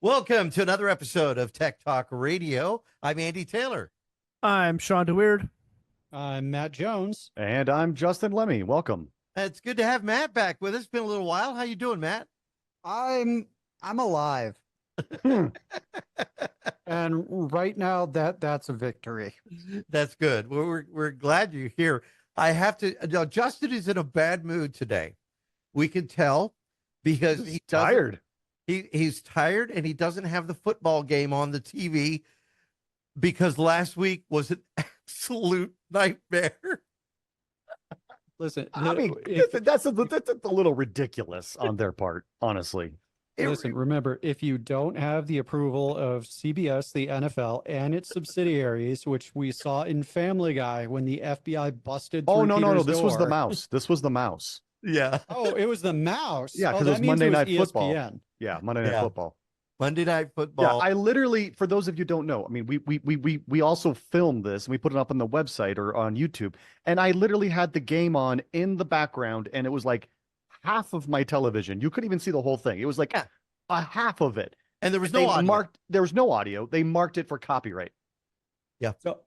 Welcome to another episode of Tech Talk Radio. I'm Andy Taylor. I'm Shawn and Matt. I'm Matt Jones. And I'm Justin Lemmy. Welcome. It's good to have Matt back with us. It's been a little while. How you doing, Matt? I'm alive. And right now that's a victory. That's good. We're glad you're here. I have to. No, Justin is in a bad mood today. We can tell because he's tired. He's tired and he doesn't have the football game on the TV because last week was an absolute nightmare. Listen, I mean, that's a little ridiculous on their part, honestly. Remember, if you don't have the approval of CBS, the NFL, and its subsidiaries, which we saw in Family Guy when the FBI busted through No. Peter's This was the door. mouse. This was the mouse. Yeah. Oh, it was the mouse. Yeah, because that it was means Monday Night ESPN. Football. Yeah, Monday Night Football. Monday Night Yeah, Football. I literally, for those of you who don't know, I mean, we also filmed this and we put it up on the website or on YouTube, and I literally had the game on in the background, and it was like half of my television. You couldn't even see the whole thing. It was like a half of it, and there was no audio. There was no audio. They marked it for copyright. Yeah. So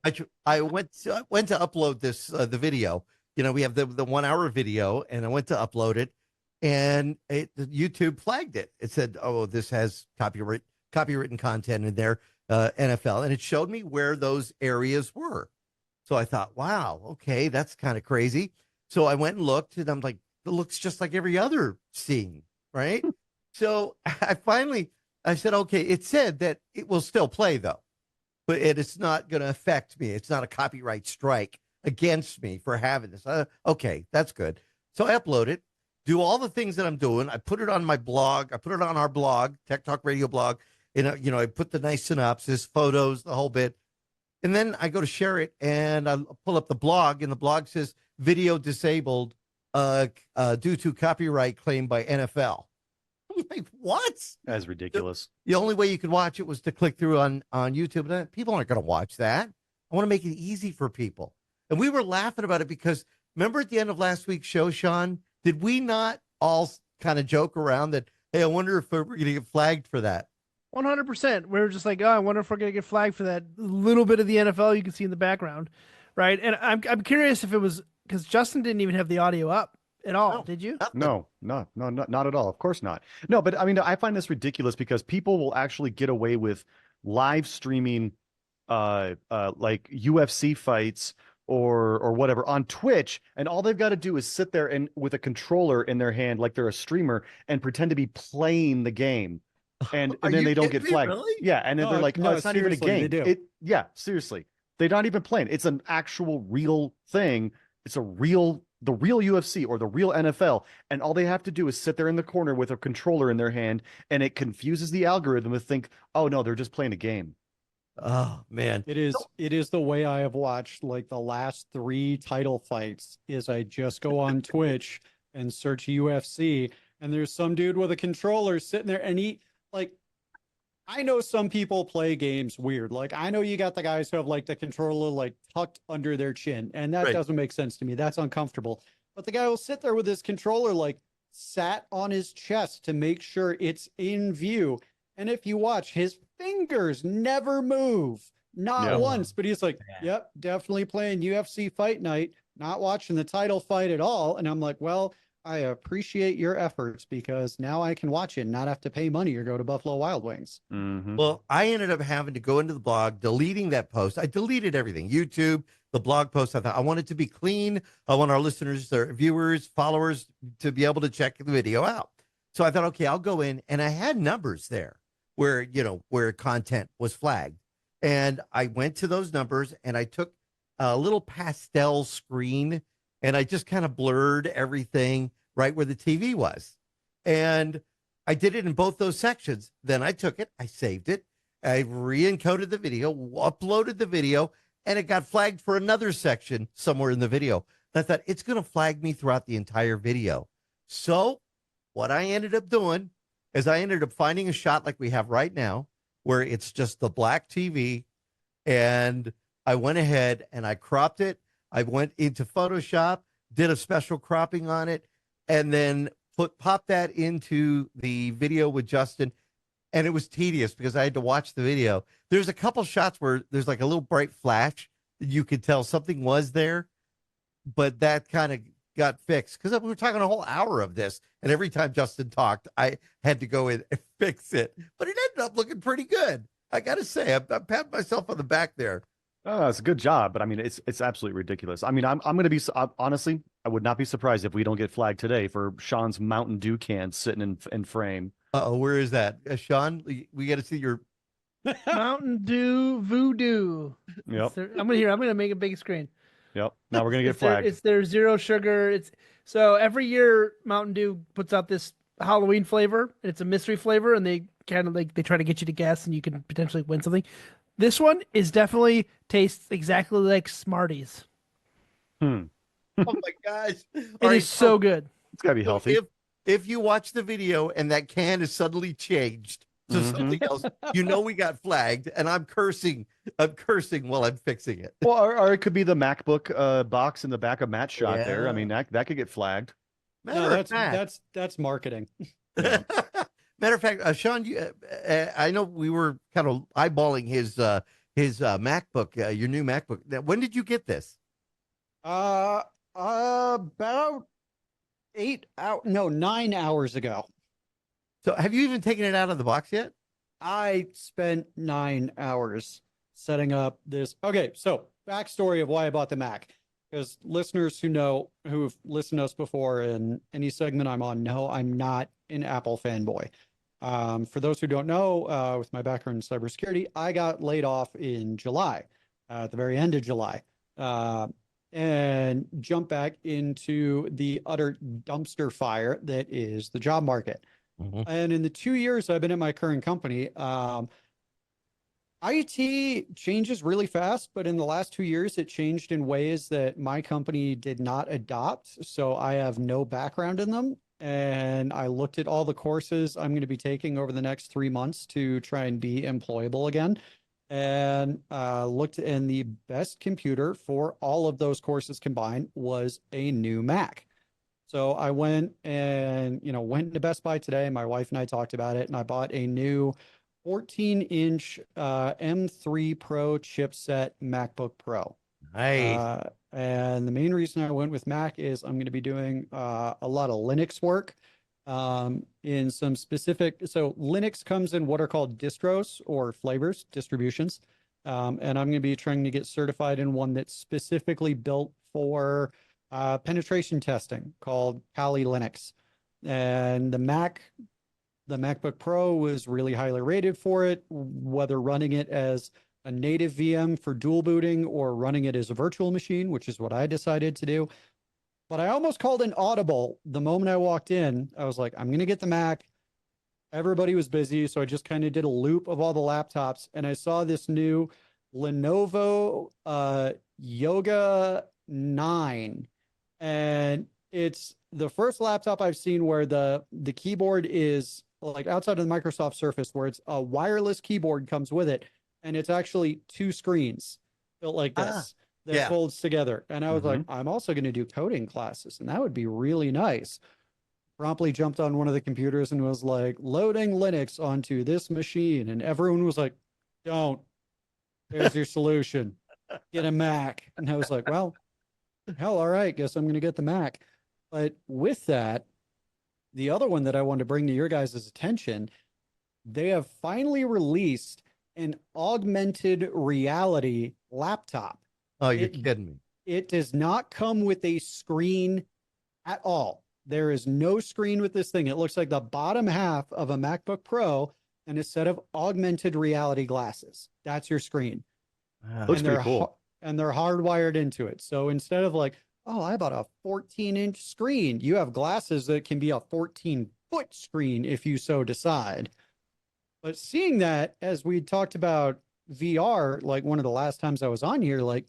I went to upload this the video. You know, we have the 1 hour video, and I went to upload it, and YouTube flagged it. It said, "Oh, this has copywritten content in there, NFL," and it showed me where those areas were. So I thought, wow, okay, that's kind of crazy. So I went and looked, and I'm like, it looks just like every other scene, right? So I said, okay, it said that it will still play though, but it's not going to affect me. It's not a copyright strike against me for having this. Okay, that's good. So I upload it, do all the things that I'm doing. I put it on my blog. I put it on our blog, Tech Talk Radio blog. And, I put the nice synopsis, photos, the whole bit. And then I go to share it and I pull up the blog, and the blog says video disabled due to copyright claim by NFL. I'm like, what? That's ridiculous. The only way you could watch it was to click through on YouTube. People aren't going to watch that. I want to make it easy for people. And we were laughing about it because remember at the end of last week's show, Shawn, did we not all kind of joke around that, hey, I wonder if we're going to get flagged for that? 100%. We were just like, oh, I wonder if we're going to get flagged for that little bit of the NFL you can see in the background, right? And I'm curious if it was because Justin didn't even have the audio up at all. No, did you? No, not at all. Of course not. No, but I mean, I find this ridiculous because people will actually get away with live streaming, like UFC fights or whatever on Twitch, and all they've got to do is sit there and with a controller in their hand, like they're a streamer, and pretend to be playing the game, and then they don't get flagged. Really? Yeah, and then they're like, no, it's not even a game. they do. Yeah, seriously, they're not even playing. It's an actual real thing. It's the real UFC or the real NFL, and all they have to do is sit there in the corner with a controller in their hand, and it confuses the algorithm to think, oh no, they're just playing a game. Oh man, It is the way I have watched like the last 3 title fights is I just go on Twitch and search UFC, and there's some dude with a controller sitting there, and I know some people play games weird. Like I know you got the guys who have like the controller like tucked under their chin, and that doesn't make sense to me. That's uncomfortable. But the guy will sit there with his controller like sat on his chest to make sure it's in view. And if you watch, his fingers never move, not once. But he's like, yep, definitely playing UFC Fight Night, not watching the title fight at all. And I'm like, well, I appreciate your efforts because now I can watch it and not have to pay money or go to Buffalo Wild Wings. Mm-hmm. Well, I ended up having to go into the blog, deleting that post. I deleted everything, YouTube, the blog post. I thought I want it to be clean. I want our listeners, their viewers, followers to be able to check the video out. So I thought, okay, I'll go in, and I had numbers there where content was flagged. And I went to those numbers and I took a little pastel screen and I just kind of blurred everything right where the TV was. And I did it in both those sections. Then I took it, I saved it, I re-encoded the video, uploaded the video, and it got flagged for another section somewhere in the video. And I thought it's going to flag me throughout the entire video. So what I ended up doing is I ended up finding a shot like we have right now, where it's just the black TV, and I went ahead and I cropped it. I went into Photoshop, did a special cropping on it, and then popped that into the video with Justin. and it was tedious because I had to watch the video. There's a couple shots where there's like a little bright flash that you could tell something was there, but that kind of got fixed because we were talking a whole hour of this, and every time Justin talked, I had to go in and fix it. But it ended up looking pretty good. I got to say, I'm patting myself on the back there. Oh, it's a good job, but I mean, it's absolutely ridiculous. I mean, I'm going to be honestly, I would not be surprised if we don't get flagged today for Sean's Mountain Dew can sitting in frame. Uh-oh, where is that? Sean, we got to see your Mountain Dew Voodoo. Yep. I'm gonna make a big screen. Yep. Now we're gonna get flagged. It's their zero sugar. It's so every year Mountain Dew puts out this Halloween flavor, and it's a mystery flavor, and they kind of like they try to get you to guess, and you can potentially win something. This one is definitely tastes exactly like Smarties. Oh my gosh, It is so good. It's gotta be healthy. If you watch the video and that can is suddenly changed to something else, you know we got flagged, and I'm cursing while I'm fixing it. Well, or it could be the MacBook box in the back of Matt's shot there. I mean, that could get flagged. No, that's marketing. Matter of fact, Sean, I know we were kind of eyeballing his MacBook, your new MacBook. Now, when did you get this? About 9 hours ago. So have you even taken it out of the box yet? I spent 9 hours setting up this. Okay, so backstory of why I bought the Mac. Because listeners who've listened to us before in any segment I'm on know I'm not an Apple fanboy. For those who don't know, with my background in cybersecurity, I got laid off in July, at the very end of July, and jumped back into the utter dumpster fire that is the job market. And in the 2 years I've been at my current company, IT changes really fast, but in the last 2 years, it changed in ways that my company did not adopt. So I have no background in them. And I looked at all the courses I'm going to be taking over the next 3 months to try and be employable again. And looked, and the best computer for all of those courses combined was a new Mac. So I went into Best Buy today. My wife and I talked about it, and I bought a new 14-inch M3 Pro chipset MacBook Pro. Nice. And the main reason I went with Mac is I'm going to be doing a lot of Linux work in some specific. So Linux comes in what are called distros or flavors, distributions. And I'm going to be trying to get certified in one that's specifically built for penetration testing called Kali Linux. And the MacBook Pro was really highly rated for it, whether running it as a native VM for dual booting or running it as a virtual machine, which is what I decided to do. But I almost called an audible the moment I walked in. I was like, I'm going to get the Mac. Everybody was busy, so I just kind of did a loop of all the laptops, and I saw this new Lenovo Yoga 9. And it's the first laptop I've seen where the keyboard is like outside of the Microsoft Surface, where it's a wireless keyboard comes with it, and it's actually two screens built like this that folds together. And I was like, I'm also going to do coding classes, and that would be really nice. Promptly jumped on one of the computers and was like, loading Linux onto this machine, and everyone was like, don't. There's your solution. Get a Mac. And I was like, well, hell, all right, guess I'm going to get the Mac. But with that, the other one that I wanted to bring to your guys' attention, they have finally released an augmented reality laptop. Oh, you're kidding me. It does not come with a screen at all. There is no screen with this thing. It looks like the bottom half of a MacBook Pro and a set of augmented reality glasses. That's your screen. Wow. Looks pretty cool. And they're hardwired into it. So instead of like, oh, I bought a 14-inch screen, you have glasses that can be a 14-foot screen if you so decide. But seeing that, as we talked about VR, like one of the last times I was on here, like,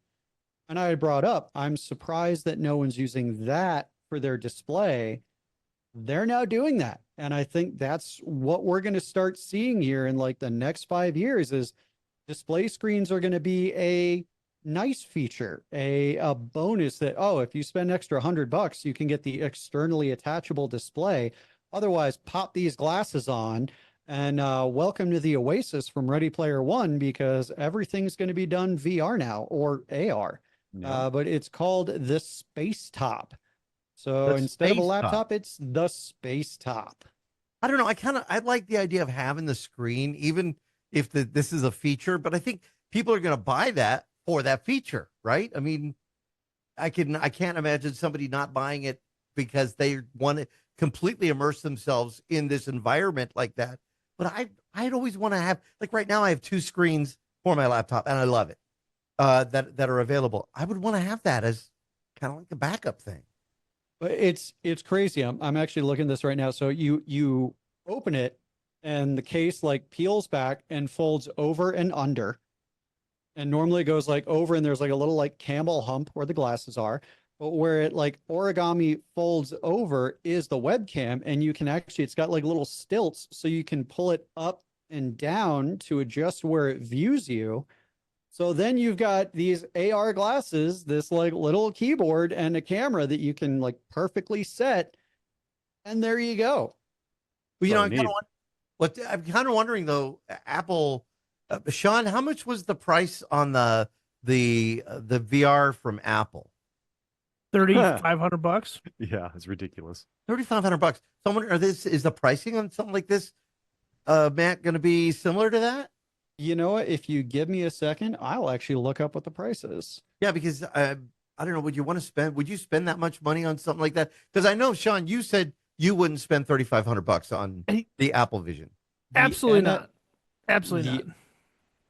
and I had brought up, I'm surprised that no one's using that for their display. They're now doing that. And I think that's what we're going to start seeing here in like the next 5 years is display screens are going to be a nice feature, a bonus that, oh, if you spend extra $100, you can get the externally attachable display. Otherwise, pop these glasses on And welcome to the Oasis from Ready Player One, because everything's going to be done VR now, or AR. Yeah. But it's called the Spacetop. So The instead of a Spacetop. laptop, it's the Spacetop. I don't know. I like the idea of having the screen, even if this is a feature. But I think people are going to buy that for that feature, right? I mean, I can't imagine somebody not buying it because they want to completely immerse themselves in this environment like that. But I'd always want to have, like right now I have two screens for my laptop and I love it. That are available. I would want to have that as kind of like a backup thing. But it's crazy. I'm actually looking at this right now. So you open it and the case like peels back and folds over and under. And normally it goes like over and there's like a little like camel hump where the glasses are. But where it like origami folds over is the webcam, and you can actually, it's got like little stilts so you can pull it up and down to adjust where it views you. So then you've got these AR glasses, this like little keyboard and a camera that you can like perfectly set. And there you go. Well, That's all I'm kind of wondering though, Apple, Shawn, how much was the price on the VR from Apple? $3,500. Yeah, it's ridiculous. $3,500. Someone, is the pricing on something like this, Matt, going to be similar to that? You know what? If you give me a second, I'll actually look up what the price is. Yeah, because I don't know. Would you spend that much money on something like that? Because I know, Shawn, you said you wouldn't spend $3,500 on the Apple Vision. Absolutely not. Absolutely not.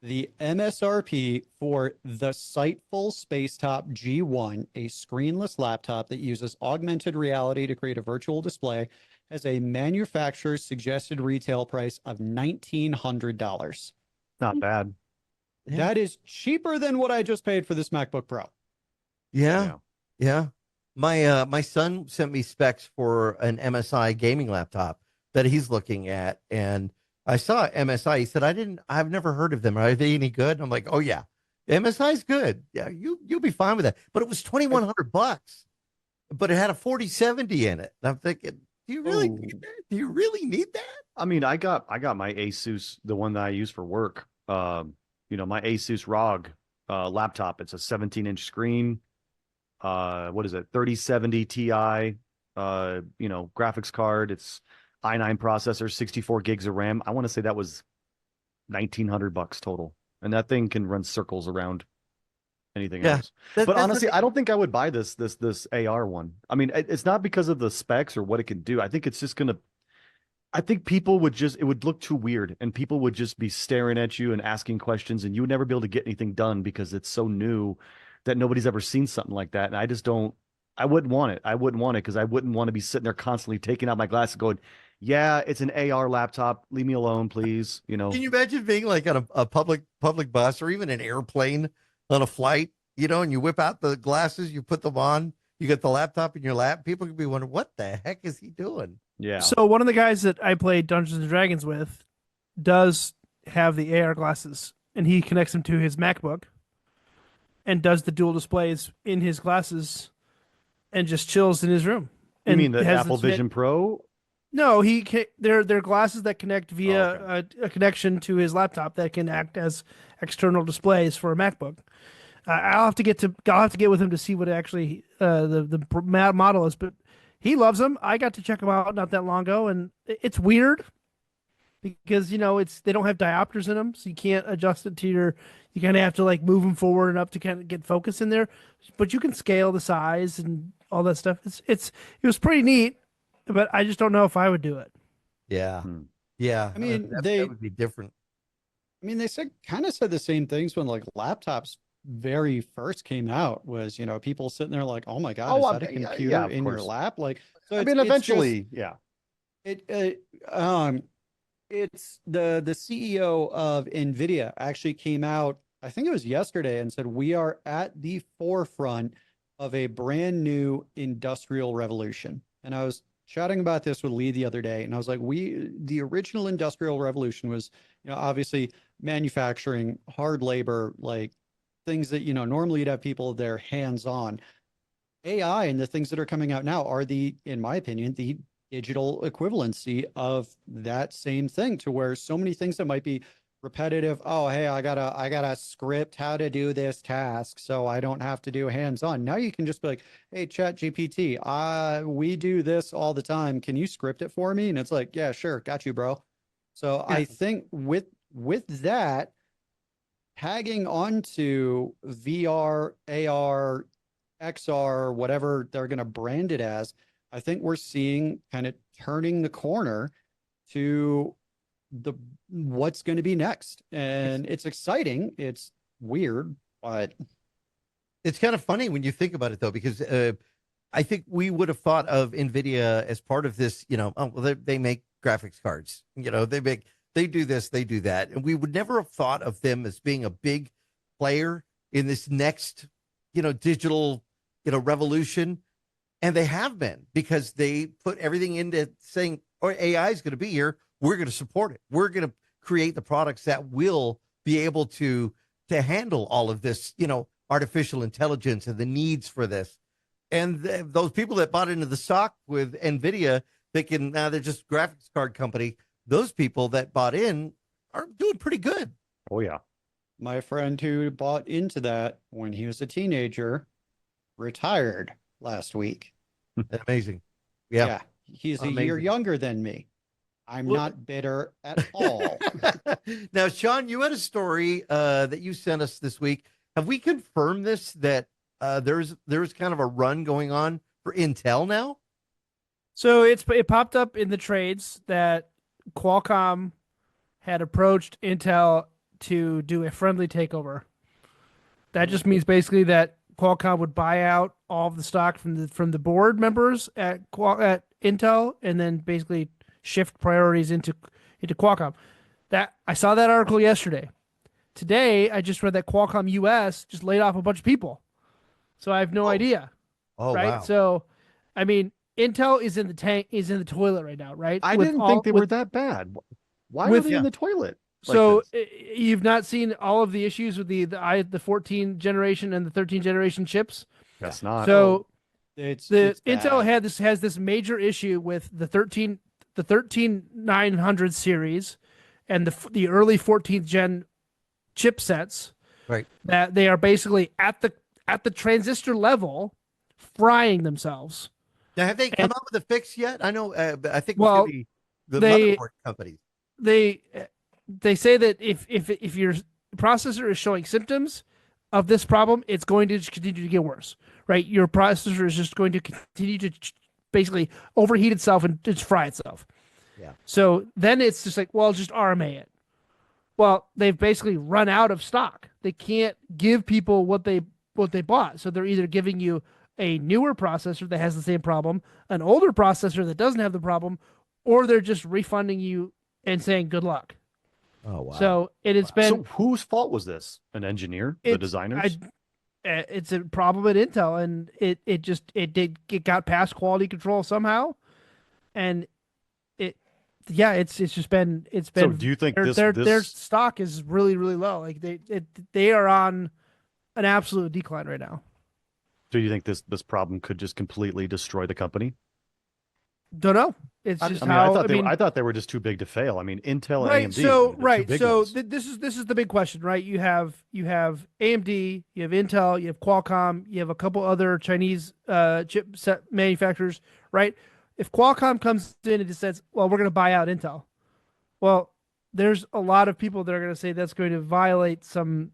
The MSRP for the Sightful Spacetop G1, a screenless laptop that uses augmented reality to create a virtual display, has a manufacturer's suggested retail price of $1,900. Not bad. Yeah. That is cheaper than what I just paid for this MacBook Pro. Yeah. My son sent me specs for an MSI gaming laptop that he's looking at, and I saw MSI. He said, I've never heard of them. Are they any good? And I'm like, oh yeah, MSI is good. Yeah, you'll be fine with that. But it was $2,100, but it had a 4070 in it. And I'm thinking, do you really need that? Do you really need that? I mean, I got my Asus, the one that I use for work. My Asus ROG laptop. It's a 17-inch screen. What is it? 3070 Ti. Graphics card. It's i9 processor, 64 gigs of RAM. I want to say that was $1,900 total, and that thing can run circles around anything else. But honestly, I don't think I would buy this AR one. I mean, it's not because of the specs or what it can do. I think it's just gonna. I think people would it would look too weird, and people would just be staring at you and asking questions, and you would never be able to get anything done because it's so new that nobody's ever seen something like that. And I just don't. I wouldn't want it. I wouldn't want it because I wouldn't want to be sitting there constantly taking out my glasses, going, "Yeah, it's an AR laptop. Leave me alone, please." Can you imagine being like on a public bus or even an airplane on a flight, and you whip out the glasses, you put them on, you get the laptop in your lap. People could be wondering, what the heck is he doing? Yeah. So one of the guys that I played Dungeons and Dragons with does have the AR glasses, and he connects them to his MacBook and does the dual displays in his glasses and just chills in his room. You And mean the has Apple Vision Pro? No, they're glasses that connect via a connection to his laptop that can act as external displays for a MacBook. I'll have to get with him to see what actually the model is, but he loves them. I got to check them out not that long ago, and it's weird because they don't have diopters in them, so you can't adjust it to you kind of have to like move them forward and up to kind of get focus in there, but you can scale the size and all that stuff. It was pretty neat, but I just don't know if I would do it. Yeah. Yeah. I mean, that would be different. I mean, they said the same things when like laptops very first came out. Was people sitting there like, oh my god, is that a computer in your lap? Like, so eventually, it's the CEO of Nvidia actually came out, I think it was yesterday, and said we are at the forefront of a brand new industrial revolution. And I was chatting about this with Lee the other day, and I was like, the original industrial revolution was, obviously manufacturing, hard labor, like things that, normally you'd have people their hands on. AI and the things that are coming out now are in my opinion, the digital equivalency of that same thing, to where so many things that might be repetitive. Oh, hey, I gotta script how to do this task so I don't have to do hands-on. Now you can just be like, hey, Chat GPT, we do this all the time. Can you script it for me? And it's like, yeah, sure, got you, bro. So I think with that, tagging onto VR, AR, XR, whatever they're going to brand it as, I think we're seeing kind of turning the corner to what's going to be next. And it's exciting. It's weird, but it's kind of funny when you think about it, though, because I think we would have thought of Nvidia as part of this, well, they make graphics cards, they do this, they do that. And we would never have thought of them as being a big player in this next, digital, revolution. And they have been, because they put everything into saying, oh, AI is going to be here. We're going to support it. We're going to create the products that will be able to handle all of this, artificial intelligence and the needs for this. And those people that bought into the stock with Nvidia thinking now they're just graphics card company, those people that bought in are doing pretty good. Oh, yeah. my friend who bought into that when he was a teenager retired last week. Amazing. Yeah. He's a Amazing. year younger than me. I'm not bitter at all. Now, Shawn, you had a story that you sent us this week. Have we confirmed this, that there's kind of a run going on for Intel now? So it popped up in the trades that Qualcomm had approached Intel to do a friendly takeover. That just means basically that Qualcomm would buy out all of the stock from the board members at Intel, and then basically shift priorities into Qualcomm. That I saw that article yesterday. Today, I just read that Qualcomm US just laid off a bunch of people. So I have no idea. Oh, right? wow. So, I mean, Intel is in the toilet right now, right? I didn't think they were that bad. Why were they in the toilet? So you've not seen all of the issues with the 14 generation and the 13 generation chips? That's not. So it's Intel bad. has this major issue with the 13900 series and the early 14th gen chipsets. Right. That they are basically at the transistor level frying themselves. Now, have they come up with a fix yet? I know. I think Well, it's the motherboard companies. They say that if your processor is showing symptoms of this problem, it's going to continue to get worse, right? Your processor is just going to continue to basically overheat itself and just fry itself. Yeah. So then it's just like, well, just RMA it. Well, they've basically run out of stock. They can't give people what they bought. So they're either giving you a newer processor that has the same problem, an older processor that doesn't have the problem, or they're just refunding you and saying good luck. Oh, wow. So it's been. So whose fault was this? An engineer? The designers? It's a problem at Intel, and it got past quality control somehow, and it's just been. So do you think their stock is really, really low? Like they are on an absolute decline right now. Do you think this problem could just completely destroy the company? Don't know. It's just I thought they were just too big to fail. I mean, Intel and AMD. So this is the big question, right? You have AMD, you have Intel, you have Qualcomm, you have a couple other Chinese chipset manufacturers, right? If Qualcomm comes in and just says, "Well, we're going to buy out Intel," well, there's a lot of people that are going to say that's going to violate some,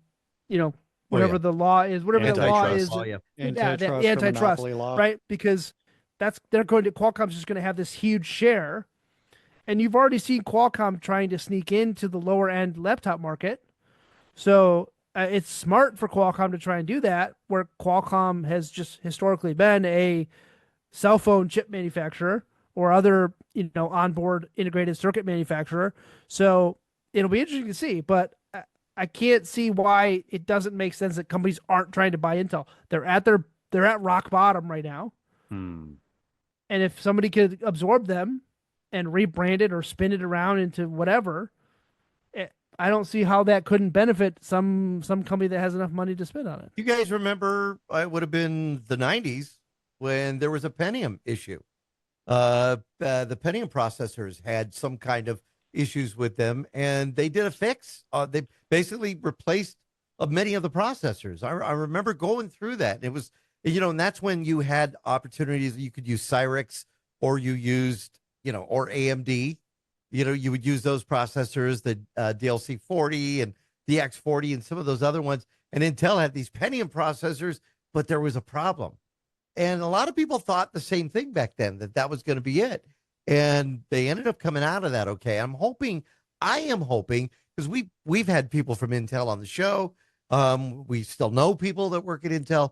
whatever the law is, whatever the law is, antitrust law, right? Because Qualcomm's just going to have this huge share, and you've already seen Qualcomm trying to sneak into the lower end laptop market. So it's smart for Qualcomm to try and do that, where Qualcomm has just historically been a cell phone chip manufacturer or other, onboard integrated circuit manufacturer. So it'll be interesting to see, but I can't see why it doesn't make sense that companies aren't trying to buy Intel. They're at rock bottom right now. And if somebody could absorb them and rebrand it or spin it around into whatever, I don't see how that couldn't benefit some company that has enough money to spend on it. You guys remember it would have been the 90s when there was a Pentium issue. The Pentium processors had some kind of issues with them, and they did a fix. They basically replaced many of the processors. I remember going through that. It was, and that's when you had opportunities. You could use Cyrix, or you used, or AMD. You would use those processors, the DLC 40 and the X40 and some of those other ones. And Intel had these Pentium processors, but there was a problem. And a lot of people thought the same thing back then, that was going to be it. And they ended up coming out of that okay. I am hoping, because we've had people from Intel on the show. We still know people that work at Intel.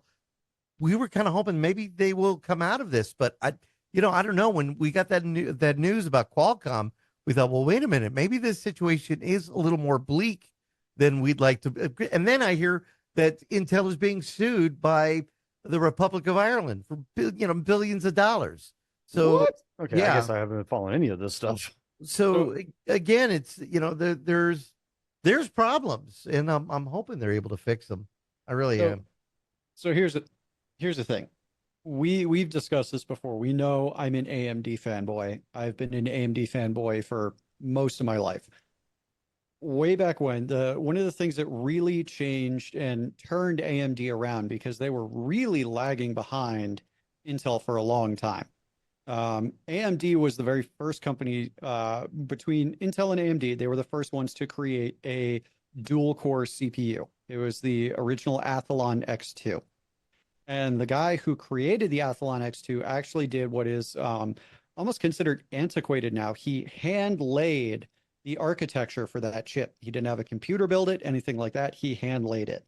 We were kind of hoping maybe they will come out of this, but I don't know. When we got that news about Qualcomm, we thought, well, wait a minute, maybe this situation is a little more bleak than we'd like to. And then I hear that Intel is being sued by the Republic of Ireland for billions of dollars. So what? Okay, yeah. I guess I haven't been following any of this stuff. So again, it's there's problems, and I'm hoping they're able to fix them. I really am. So here's the thing. We've discussed this before. We know I'm an AMD fanboy. I've been an AMD fanboy for most of my life. Way back when, one of the things that really changed and turned AMD around, because they were really lagging behind Intel for a long time. AMD was the very first company, between Intel and AMD. They were the first ones to create a dual core CPU. It was the original Athlon X2. And the guy who created the Athlon X2 actually did what is almost considered antiquated now. He hand laid the architecture for that chip. He didn't have a computer build it, anything like that. He hand laid it.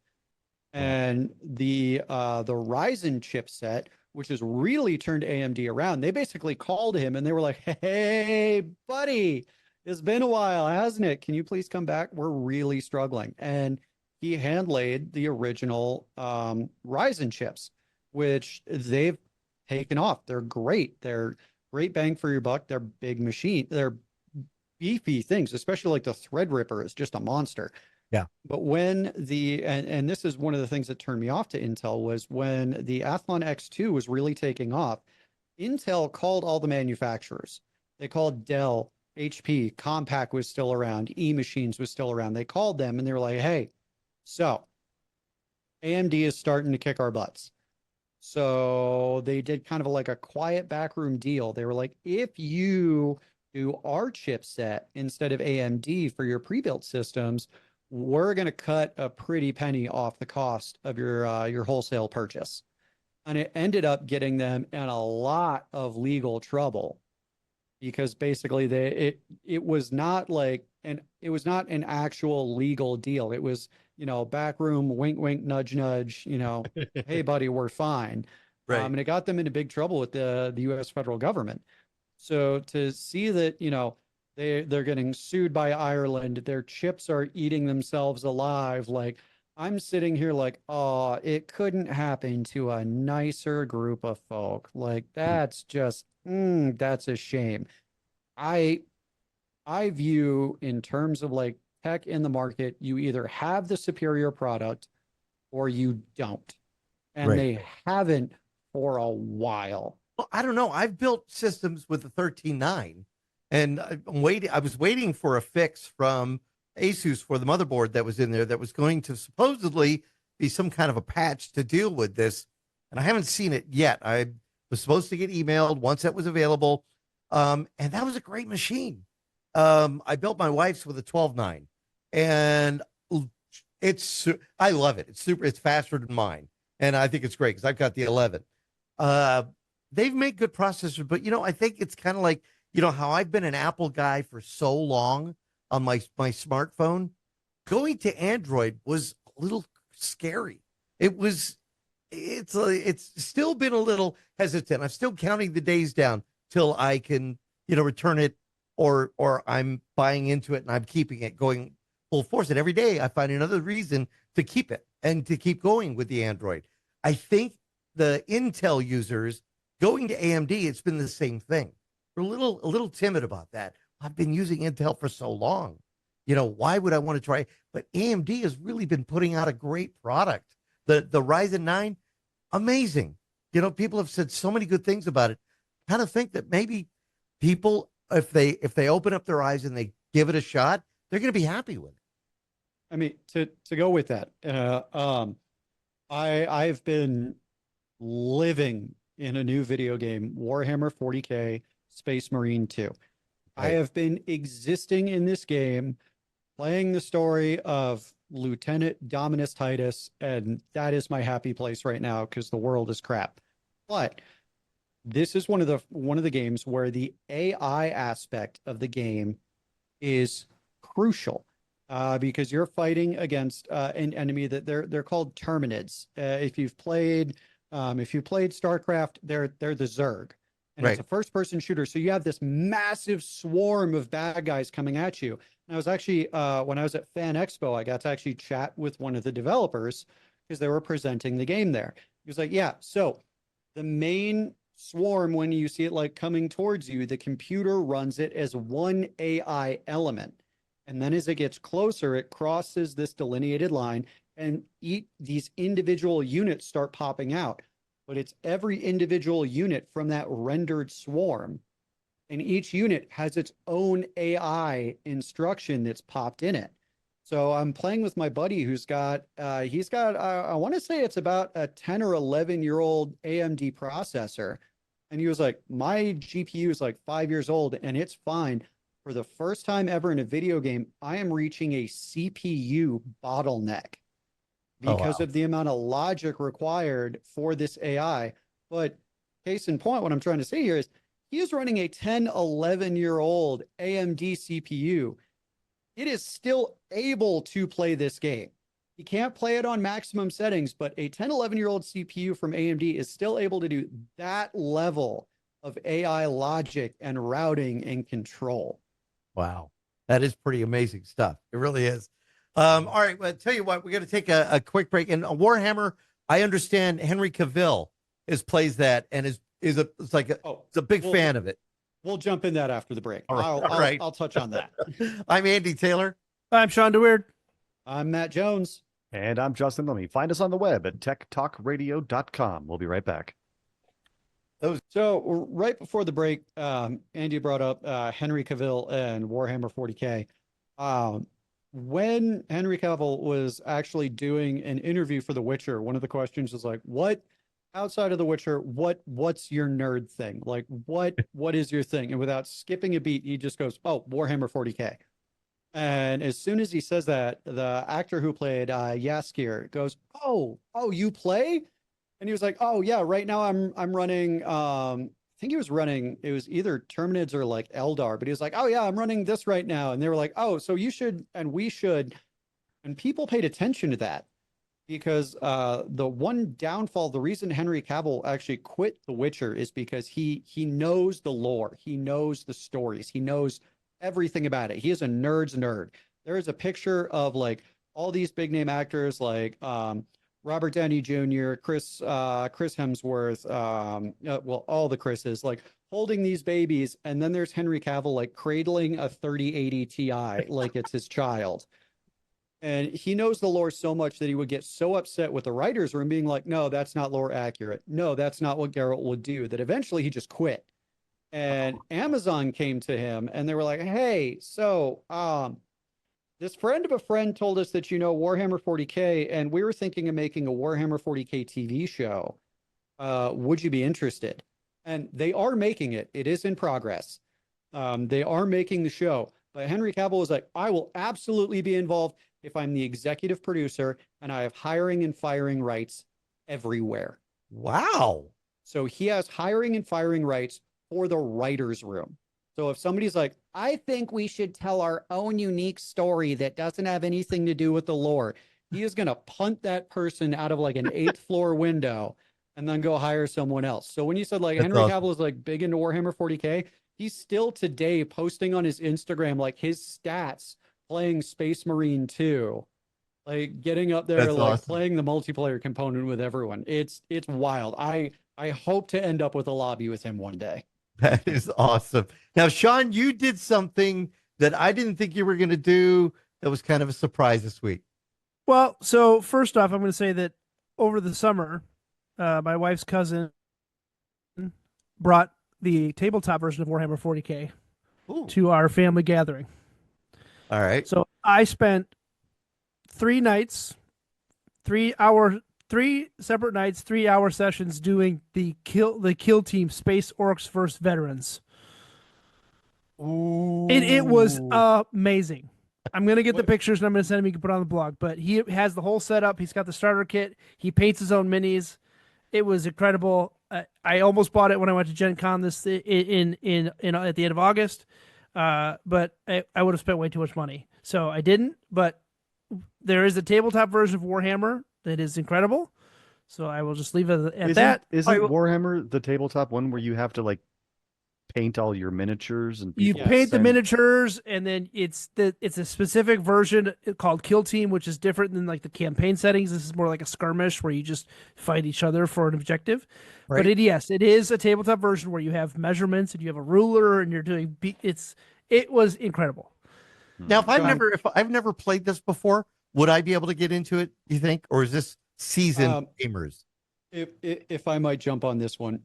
And the Ryzen chipset, which has really turned AMD around, they basically called him and they were like, hey, buddy, it's been a while, hasn't it? Can you please come back? We're really struggling. And he hand laid the original Ryzen chips, which they've taken off. They're great. They're great bang for your buck. They're big machine. They're beefy things, especially like the Threadripper is just a monster. Yeah. But when and this is one of the things that turned me off to Intel, was when the Athlon X2 was really taking off, Intel called all the manufacturers. They called Dell, HP, Compaq was still around, E-Machines was still around. They called them and they were like, hey, so AMD is starting to kick our butts. So they did kind of like a quiet backroom deal. They were like, if you do our chipset instead of AMD for your pre-built systems, we're going to cut a pretty penny off the cost of your wholesale purchase. And it ended up getting them in a lot of legal trouble, because basically it was not an actual legal deal. It was, backroom, wink, wink, nudge, nudge, hey buddy, we're fine. Right. And it got them into big trouble with the U.S. federal government. So to see that, they're getting sued by Ireland, their chips are eating themselves alive. Like, I'm sitting here like, oh, it couldn't happen to a nicer group of folk. Like, that's just, that's a shame. I view, in terms of like tech in the market, you either have the superior product or you don't. And Right. they haven't for a while. Well, I don't know. I've built systems with the 13.9, and I was waiting for a fix from Asus for the motherboard that was in there that was going to supposedly be some kind of a patch to deal with this, and I haven't seen it yet. I was supposed to get emailed once it was available, and that was a great machine. I built my wife's with a 12.9, and I love it. It's super. It's faster than mine, and I think it's great because I've got the 11. They've made good processors, but I think it's kind of like, how I've been an Apple guy for so long on my smartphone. Going to Android was a little scary. It's still been a little hesitant. I'm still counting the days down till I can, return it, or I'm buying into it and I'm keeping it going full force. And every day I find another reason to keep it and to keep going with the Android. I think the Intel users going to AMD, it's been the same thing. We're a little timid about that. I've been using Intel for so long. Why would I want to try? But AMD has really been putting out a great product. The Ryzen 9, amazing. People have said so many good things about it. kind of think that maybe people, if they open up their eyes and they give it a shot, they're going to be happy with it. I mean, to go with that, I've been living in a new video game, Warhammer 40K Space Marine 2. I have been existing in this game, playing the story of Lieutenant Dominus Titus, and that is my happy place right now because the world is crap. But this is one of the games where the AI aspect of the game is crucial. Because you're fighting against an enemy that they're called Terminids. If you've played StarCraft, they're the Zerg, and it's a first-person shooter. So you have this massive swarm of bad guys coming at you. And I was actually when I was at Fan Expo, I got to actually chat with one of the developers because they were presenting the game there. He was like, "Yeah, so the main swarm, when you see it like coming towards you, the computer runs it as one AI element." And then as it gets closer, it crosses this delineated line and these individual units start popping out. But it's every individual unit from that rendered swarm. And each unit has its own AI instruction that's popped in it. So I'm playing with my buddy who's got, I want to say it's about a 10 or 11-year-old AMD processor. And he was like, my GPU is like 5 years old and it's fine. For the first time ever in a video game, I am reaching a CPU bottleneck because of the amount of logic required for this AI. But case in point, what I'm trying to say here is he is running a 10, 11-year-old AMD CPU. It is still able to play this game. He can't play it on maximum settings, but a 10, 11-year-old CPU from AMD is still able to do that level of AI logic and routing and control. Wow. That is pretty amazing stuff. It really is. All right. Well, tell you what, we're going to take a quick break. And Warhammer, I understand Henry Cavill plays that and is a big fan of it. We'll jump in that after the break. All right. I'll touch on that. I'm Andy Taylor. I'm Shawn DeWeird. I'm Matt Jones. And I'm Justin Lemmy. Find us on the web at techtalkradio.com. We'll be right back. So right before the break, Andy brought up Henry Cavill and Warhammer 40K. When Henry Cavill was actually doing an interview for The Witcher, one of the questions was like, "What outside of The Witcher? What's your nerd thing? Like, what is your thing?" And without skipping a beat, he just goes, "Oh, Warhammer 40K." And as soon as he says that, the actor who played Yaskir goes, "Oh, you play?" And he was like, "Oh yeah, right now I'm running I think he was running, it was either Terminids or like Eldar, but he was like, "Oh yeah, I'm running this right now." And they were like, "Oh, so you should and we should." And people paid attention to that because the one downfall, the reason Henry Cavill actually quit The Witcher is because he knows the lore, he knows the stories, he knows everything about it. He is a nerd's nerd. There is a picture of like all these big name actors like Robert Downey Jr., Chris Hemsworth, well, all the Chris's, like holding these babies, and then there's Henry Cavill like cradling a 3080 Ti like it's his child. And he knows the lore so much that he would get so upset with the writers room being like, "No, that's not lore accurate. No, that's not what Geralt would do," that eventually he just quit. And Amazon came to him and they were like, "Hey, so this friend of a friend told us that you know Warhammer 40K, and we were thinking of making a Warhammer 40K TV show. Would you be interested?" And they are making it. It is in progress. They are making the show. But Henry Cavill was like, "I will absolutely be involved if I'm the executive producer and I have hiring and firing rights everywhere." Wow. So he has hiring and firing rights for the writer's room. So if somebody's like, "I think we should tell our own unique story that doesn't have anything to do with the lore," he is going to punt that person out of like an 8th floor window and then go hire someone else. So when you said like Henry Cavill is like big into Warhammer 40K, he's still today posting on his Instagram like his stats playing Space Marine 2, like getting up there, like playing the multiplayer component with everyone. It's wild. I hope to end up with a lobby with him one day. That is awesome. Now, Shawn, you did something that I didn't think you were going to do that was kind of a surprise this week. Well, so first off, I'm going to say that over the summer, my wife's cousin brought the tabletop version of Warhammer 40K Ooh. to our family gathering. All right. So I spent 3 nights, 3 separate nights, 3-hour sessions doing the kill team Space Orcs versus Veterans. Ooh. It was amazing. I'm gonna get the pictures and I'm gonna send him. You can put it on the blog. But he has the whole setup. He's got the starter kit. He paints his own minis. It was incredible. I almost bought it when I went to Gen Con this in at the end of August, but I would have spent way too much money, so I didn't. But there is a tabletop version of Warhammer that is incredible. So I will just leave it at that. Isn't Warhammer the tabletop one where you have to like paint all your miniatures and You people paint the send- miniatures, and then it's a specific version called Kill Team, which is different than like the campaign settings. This is more like a skirmish where you just fight each other for an objective. Right. But it is a tabletop version where you have measurements and you have a ruler and you're doing. It was incredible. Now, if I've never played this before, would I be able to get into it, you think? Or is this seasoned gamers? If I might jump on this one.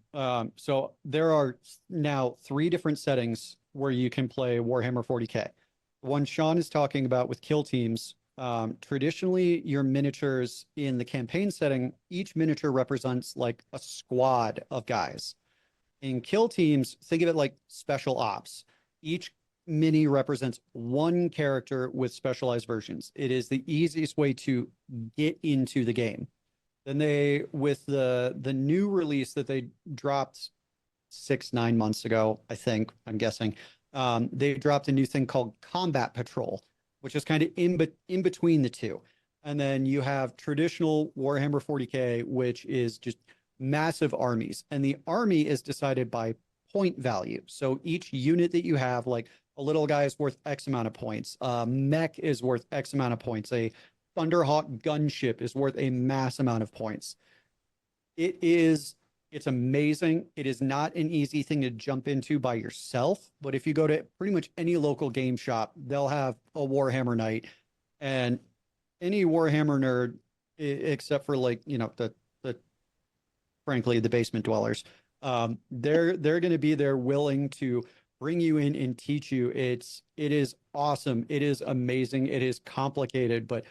So there are now 3 different settings where you can play Warhammer 40K. The one Shawn is talking about with kill teams, traditionally your miniatures in the campaign setting, each miniature represents like a squad of guys. In kill teams, think of it like special ops. Each mini represents one character with specialized versions. It is the easiest way to get into the game. Then they, with the new release that they dropped 6-9 months ago, I'm guessing, they dropped a new thing called Combat Patrol, which is kind of in between the two. And then you have traditional Warhammer 40K, which is just massive armies. And the army is decided by point value. So each unit that you have, like a little guy is worth X amount of points. Mech is worth X amount of points. A Thunderhawk gunship is worth a mass amount of points. It's amazing. It is not an easy thing to jump into by yourself, but if you go to pretty much any local game shop, they'll have a Warhammer night, and any Warhammer nerd, except for like, the frankly, the basement dwellers, they're going to be there willing to bring you in and teach you. It is awesome. It is amazing. It is complicated, but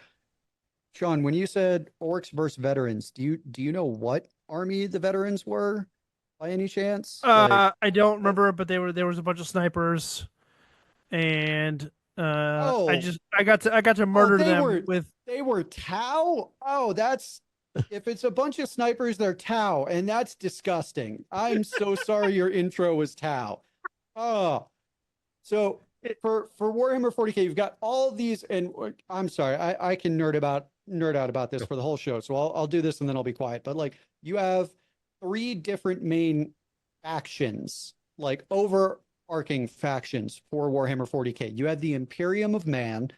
Shawn, when you said orcs versus veterans, do you know what army the veterans were by any chance? I don't remember, but there was a bunch of snipers, and I got to murder them with. They were Tau. Oh, that's if it's a bunch of snipers, they're Tau, and that's disgusting. I'm so sorry your intro was Tau. Oh, so for Warhammer 40K, you've got all these, and I'm sorry, I can nerd out about this for the whole show, so I'll do this and then I'll be quiet. But like, you have 3 different main factions, like overarching factions for Warhammer 40K. You have the Imperium of Man,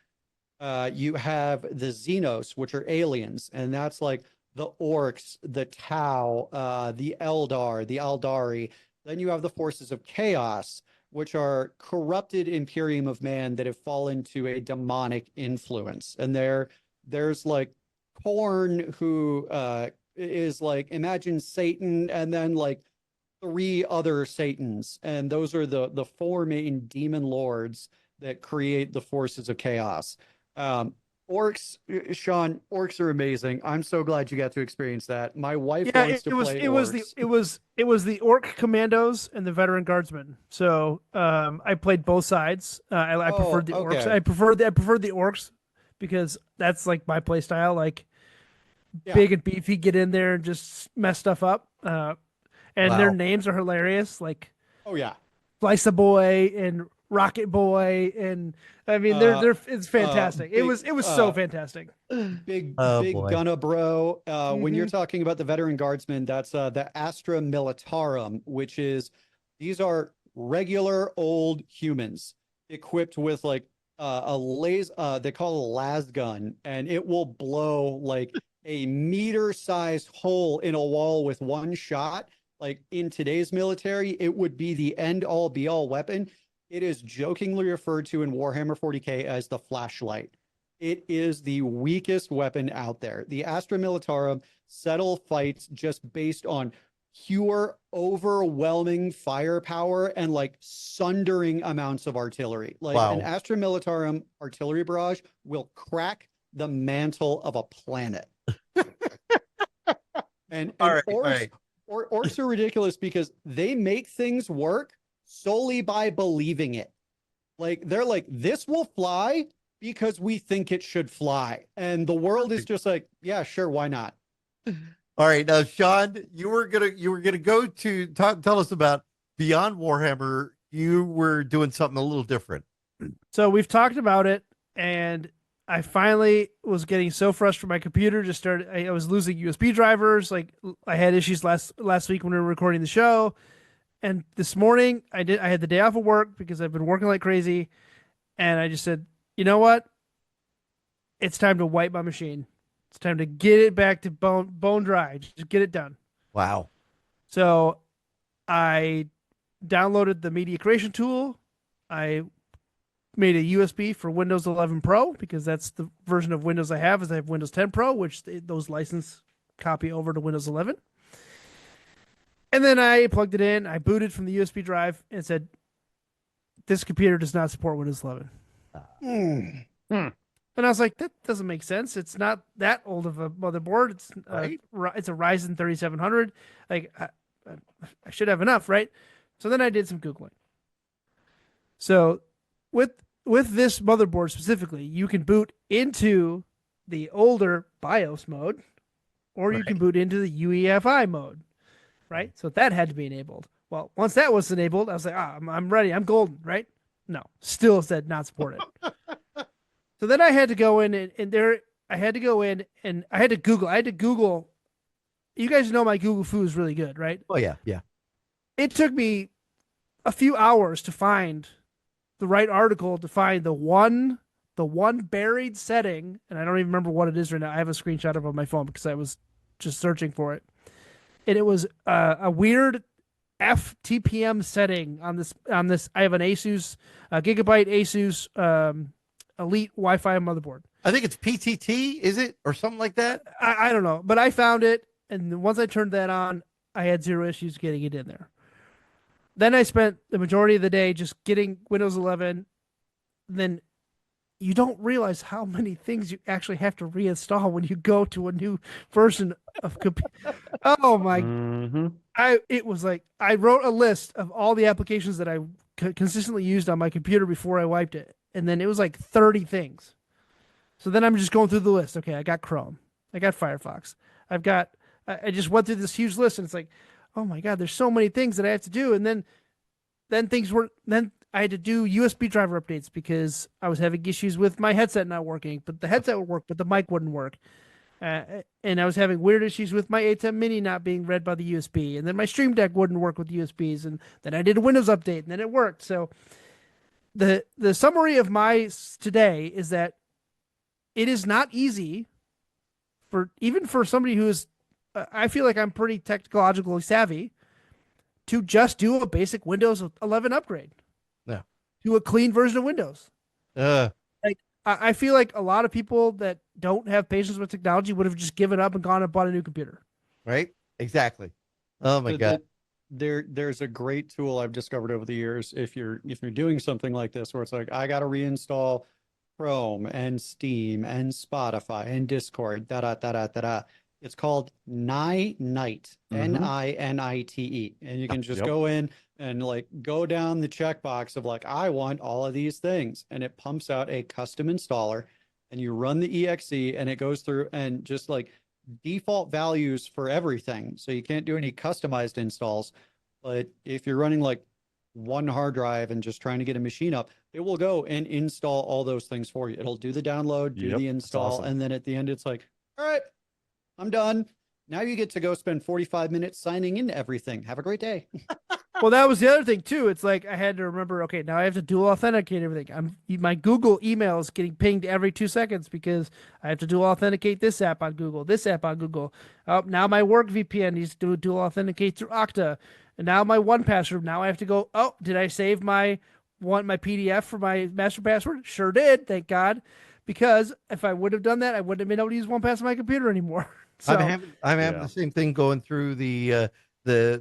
you have the Xenos, which are aliens, and that's like the orcs, the Tau, the Eldar, the Aldari. Then you have the forces of chaos, which are corrupted Imperium of Man that have fallen to a demonic influence. And there's like Korn, who is like, imagine Satan and then like 3 other Satans. And those are the 4 main demon lords that create the forces of chaos. Orcs, Shawn, orcs are amazing. I'm so glad you got to experience that. My wife wants to play orcs. It was the orc commandos and the veteran guardsmen. So I played both sides. I preferred the orcs. I preferred the orcs because that's like my play style, like big and beefy, get in there and just mess stuff up. And their names are hilarious, like Slice a Boy and Rocket Boy, and I mean they're it's fantastic. It was so fantastic. Big Gunna bro. When you're talking about the veteran guardsmen, that's the Astra Militarum, which is, these are regular old humans equipped with like a laser, they call it a las gun, and it will blow like a meter-sized hole in a wall with one shot. Like in today's military, it would be the end-all be-all weapon. It is jokingly referred to in Warhammer 40K as the flashlight. It is the weakest weapon out there. The Astra Militarum settle fights just based on pure overwhelming firepower and like sundering amounts of artillery. Like Wow. an Astra Militarum artillery barrage will crack the mantle of a planet. and All right, orcs, orcs are ridiculous because they make things work solely by believing it. Like they're like, this will fly because we think it should fly. And the world is just like, yeah, sure, why not? All right, now Shawn, you were gonna go to tell us about Beyond Warhammer. You were doing something a little different. So we've talked about it, and I finally was getting so frustrated. My computer just started. I was losing USB drivers. Like I had issues last week when we were recording the show, and this morning I had the day off of work because I've been working like crazy, and I just said, you know what? It's time to wipe my machine. It's time to get it back to bone dry. Just get it done. Wow. So I downloaded the media creation tool. I made a USB for Windows 11 Pro because that's the version of Windows I have. Is I have Windows 10 Pro, which those license copy over to Windows 11. And then I plugged it in. I booted from the USB drive and said, "This computer does not support Windows 11." And I was like, that doesn't make sense. It's not that old of a motherboard. It's Right. It's a Ryzen 3700. Like I should have enough, right? So then I did some Googling. So with this motherboard specifically, you can boot into the older BIOS mode, or you can boot into the UEFI mode, right? So that had to be enabled. Well, once that was enabled, I was like, I'm ready. I'm golden, right? No, still said not supported. So then I had to go in I had to go in and I had to Google. You guys know my Google foo is really good, right? Oh yeah, yeah. It took me a few hours to find the right article to find the one buried setting, and I don't even remember what it is right now. I have a screenshot of it on my phone because I was just searching for it. And it was a weird FTPM setting on this. I have an Asus Gigabyte Asus Elite Wi-Fi motherboard. I think it's PTT, is it, or something like that? I don't know, but I found it, and once I turned that on, I had zero issues getting it in there. Then I spent the majority of the day just getting Windows 11. Then you don't realize how many things you actually have to reinstall when you go to a new version of computer. Oh my! It was like I wrote a list of all the applications that I consistently used on my computer before I wiped it, and then it was like 30 things. So then I'm just going through the list. Okay, I got Chrome, I got Firefox, I just went through this huge list, and it's like, oh my God, there's so many things that I have to do. And then I had to do USB driver updates because I was having issues with my headset not working, but the headset would work, but the mic wouldn't work. And I was having weird issues with my A10 mini not being read by the USB. And then my Stream Deck wouldn't work with USBs. And then I did a Windows update and then it worked. So the summary of my today is that it is not easy even for somebody who is, I feel like I'm pretty technologically savvy, to just do a basic Windows 11 upgrade. Yeah. To a clean version of Windows. Like I feel like a lot of people that don't have patience with technology would have just given up and gone and bought a new computer. Right? Exactly. Oh my God. There's a great tool I've discovered over the years if you're doing something like this where it's like I got to reinstall Chrome and Steam and Spotify and Discord, It's called Ninite, Ninite, and you can just go in and like go down the checkbox of like, I want all of these things, and it pumps out a custom installer, and you run the exe, and it goes through and just like default values for everything. So you can't do any customized installs, but if you're running like one hard drive and just trying to get a machine up, it will go and install all those things for you. It'll do the download, do the install, and then at the end, it's like, all right, I'm done. Now you get to go spend 45 minutes signing into everything. Have a great day. Well, that was the other thing too. It's like I had to remember, okay, now I have to dual authenticate everything. My Google email is getting pinged every 2 seconds because I have to dual authenticate this app on Google, this app on Google. Now my work VPN needs to dual authenticate through Okta. And now my 1Password, now I have to go, oh, did I save my PDF for my master password? Sure did, thank God. Because if I would have done that, I wouldn't have been able to use 1Pass on my computer anymore. So I'm having the same thing going through the the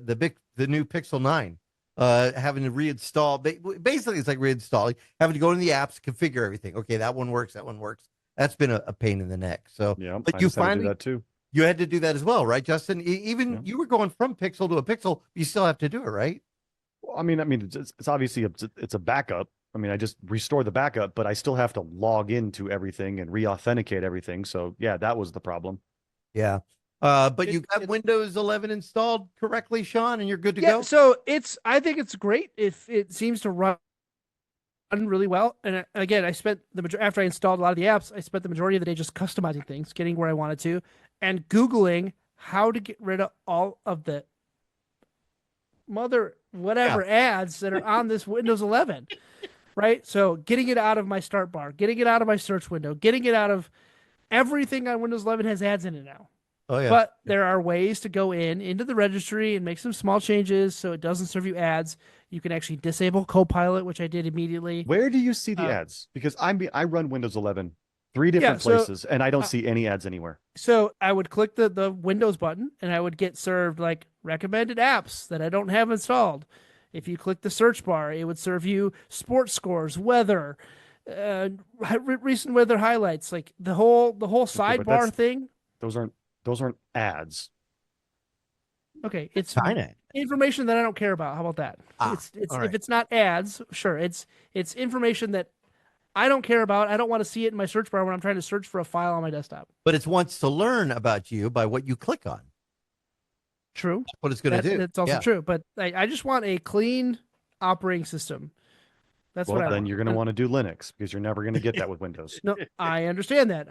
new Pixel 9, having to reinstall. Basically, it's like reinstalling, having to go into the apps, configure everything. Okay, that one works. That one works. That's been a pain in the neck. So, Yeah, but I you just had to do finally that too. you had to do that as well, right, Justin? Even Yeah. you were going from Pixel to a Pixel. You still have to do it, right? Well, I mean, it's obviously it's a backup. I mean, I just restore the backup, but I still have to log into everything and re-authenticate everything. So yeah, that was the problem. Yeah. But you got Windows 11 installed correctly, Shawn, and you're good to go. So I think it's great if it seems to run really well. And again, I spent after I installed a lot of the apps, I spent the majority of the day just customizing things, getting where I wanted to, and Googling how to get rid of all of the ads that are on this Windows 11. Right? So getting it out of my start bar, getting it out of my search window, getting it out of everything on Windows 11 has ads in it now. Oh yeah. But there are ways to go into the registry and make some small changes so it doesn't serve you ads. You can actually disable Copilot, which I did immediately. Where do you see the ads? Because I run Windows 11 3 different places, and I don't see any ads anywhere. So I would click the Windows button, and I would get served like recommended apps that I don't have installed. If you click the search bar, it would serve you sports scores, weather, recent weather highlights, like the whole sidebar thing. Those aren't ads. Okay, it's Kinda. information that I don't care about. How about that? If it's not ads, sure. It's information that I don't care about. I don't want to see it in my search bar when I'm trying to search for a file on my desktop. But it wants to learn about you by what you click on. True. That's what it's going to do. That's also true. But I just want a clean operating system. That's what I want. Then you're going to want to do Linux because you're never going to get that with Windows. No, I understand that.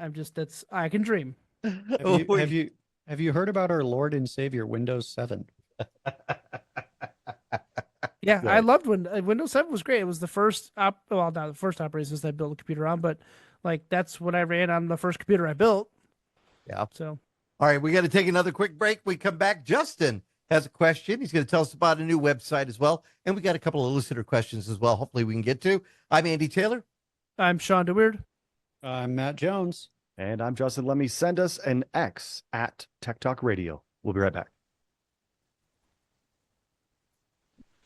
I can dream. Have you heard about our Lord and Savior Windows 7? Yeah, Right. I loved Windows 7 was great. It was the first not the first operating system I built a computer on, but like that's what I ran on the first computer I built. Yeah. So all right, we got to take another quick break. We come back. Justin has a question. He's going to tell us about a new website as well. And we got a couple of listener questions as well. Hopefully we can get to. I'm Andy Taylor. I'm Shawn DeWeird. I'm Matt Jones. And I'm Justin. Let me send us an X at TechtalkRadio. We'll be right back.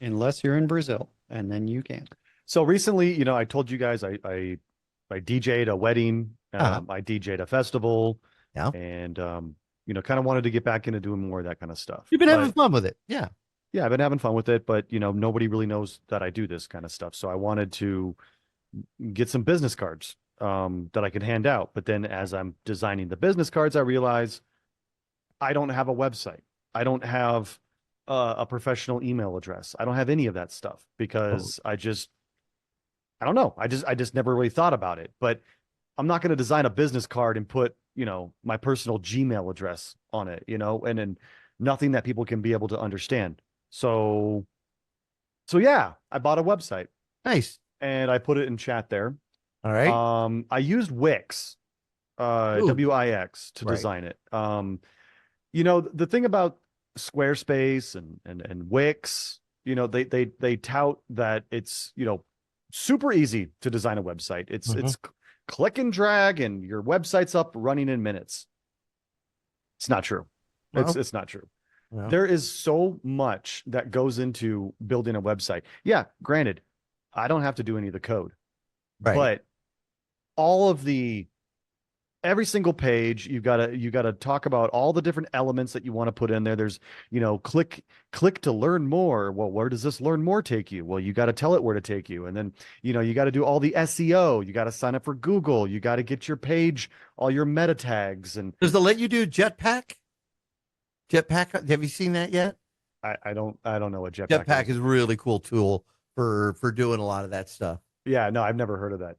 Unless you're in Brazil, and then you can. So recently, I told you guys I DJ'd a wedding. I DJ'd a festival. Yeah. And, kind of wanted to get back into doing more of that kind of stuff. You've been having fun with it. Yeah. Yeah, I've been having fun with it, but, nobody really knows that I do this kind of stuff. So I wanted to get some business cards that I could hand out. But then as I'm designing the business cards, I realize I don't have a website. I don't have a professional email address. I don't have any of that stuff because I don't know. I just never really thought about it. But I'm not going to design a business card and put, my personal Gmail address on it, and then nothing that people can be able to understand. So yeah, I bought a website. Nice. And I put it in chat there. All right. I used Wix, Wix to design it. The thing about Squarespace and Wix, they tout that it's, super easy to design a website. It's click and drag and your website's up running in minutes. It's not true. No. It's not true. No. There is so much that goes into building a website. Yeah, granted, I don't have to do any of the code, Right. but all of every single page, you gotta talk about all the different elements that you want to put in there. There's, click to learn more. Well, where does this learn more take you? Well, you got to tell it where to take you. And then, you got to do all the SEO. You got to sign up for Google. You got to get your page, all your meta tags. And does it let you do Jetpack? Jetpack, have you seen that yet? I don't know what Jetpack is a really cool tool for doing a lot of that stuff. Yeah, no, I've never heard of that.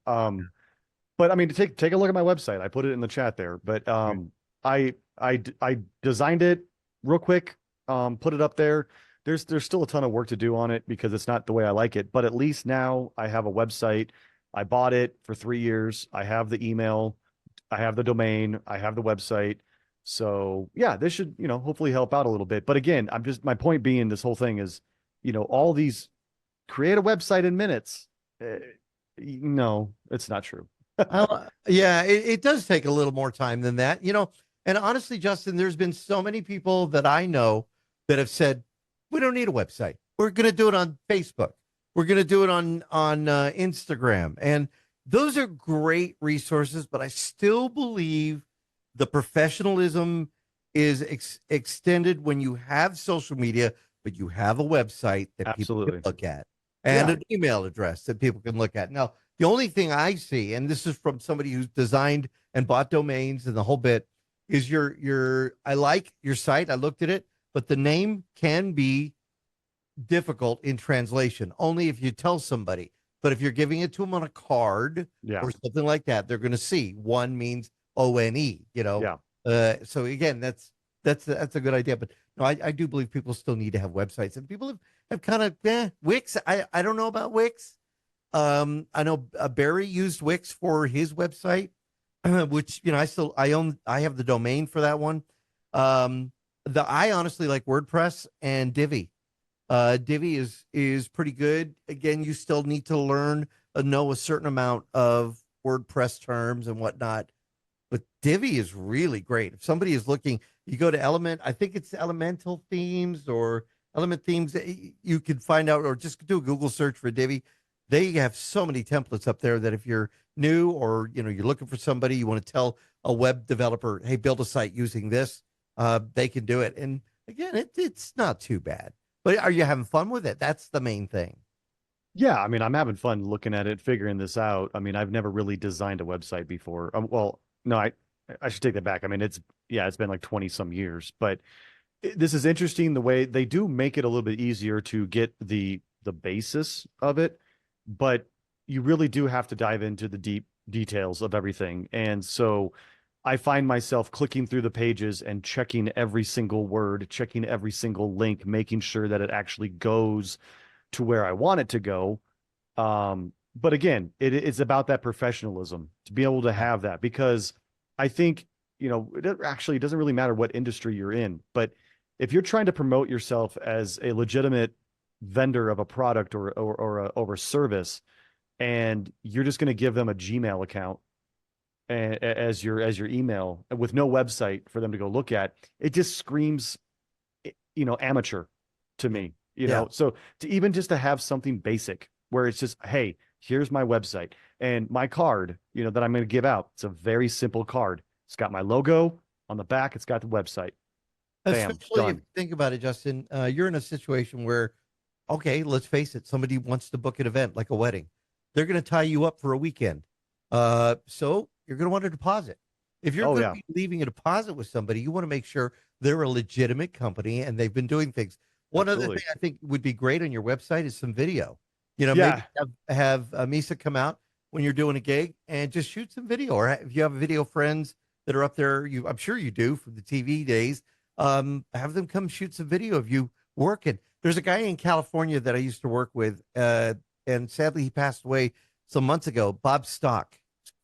But I mean, take a look at my website. I put it in the chat there. But I designed it real quick, put it up there. There's still a ton of work to do on it because it's not the way I like it. But at least now I have a website. I bought it for 3 years. I have the email, I have the domain, I have the website. So yeah, this should hopefully help out a little bit. But again, my point being, this whole thing is, all these create a website in minutes. No, it's not true. Yeah, it does take a little more time than that, and honestly, Justin, there's been so many people that I know that have said, We don't need a website. We're going to do it on Facebook. We're going to do it on Instagram. And those are great resources, but I still believe the professionalism is extended when you have social media, but you have a website that people Absolutely. can look at and Yeah. an email address that people can look at. Now, the only thing I see, and this is from somebody who's designed and bought domains and the whole bit, is I like your site. I looked at it, but the name can be difficult in translation only if you tell somebody. But if you're giving it to them on a card Yeah. or something like that, they're going to see one means ONE, Yeah. So again, that's a good idea. But no, I do believe people still need to have websites, and people have kind of Wix. I don't know about Wix. I know Barry used Wix for his website, which I have the domain for that one. I honestly like WordPress and Divi. Divi is pretty good. Again, you still need to learn know a certain amount of WordPress terms and whatnot. But Divi is really great. If somebody is looking, you go to Element, I think it's Elemental Themes or Element Themes. You can find out, or just do a Google search for Divi. They have so many templates up there that if you're new or you're looking for somebody, you want to tell a web developer, hey, build a site using this, they can do it. And again, it's not too bad. But are you having fun with it? That's the main thing. Yeah, I mean, I'm having fun looking at it, figuring this out. I mean, I've never really designed a website before. Well, no, I should take that back. I mean, it's been like 20 some years, but this is interesting the way they do make it a little bit easier to get the basis of it, but you really do have to dive into the deep details of everything. And so I find myself clicking through the pages and checking every single word, checking every single link, making sure that it actually goes to where I want it to go. But again, it's about that professionalism to be able to have that, because I think, it doesn't really matter what industry you're in, but if you're trying to promote yourself as a legitimate vendor of a product or a service, and you're just going to give them a Gmail account as your email with no website for them to go look at, it just screams, amateur to me, So to have something basic where it's just, hey, here's my website and my card, that I'm going to give out. It's a very simple card. It's got my logo on the back. It's got the website. Bam, Especially if done. you think about it, Justin, you're in a situation where, okay, let's face it, somebody wants to book an event like a wedding. They're going to tie you up for a weekend. So you're going to want a deposit. If you're going to be leaving a deposit with somebody, you want to make sure they're a legitimate company and they've been doing things. One other thing I think would be great on your website is some video. Maybe have Misa come out when you're doing a gig and just shoot some video. Or if you have video friends that are up there, I'm sure you do from the TV days, have them come shoot some video of you working. There's a guy in California that I used to work with, and sadly he passed away some months ago, Bob Stock.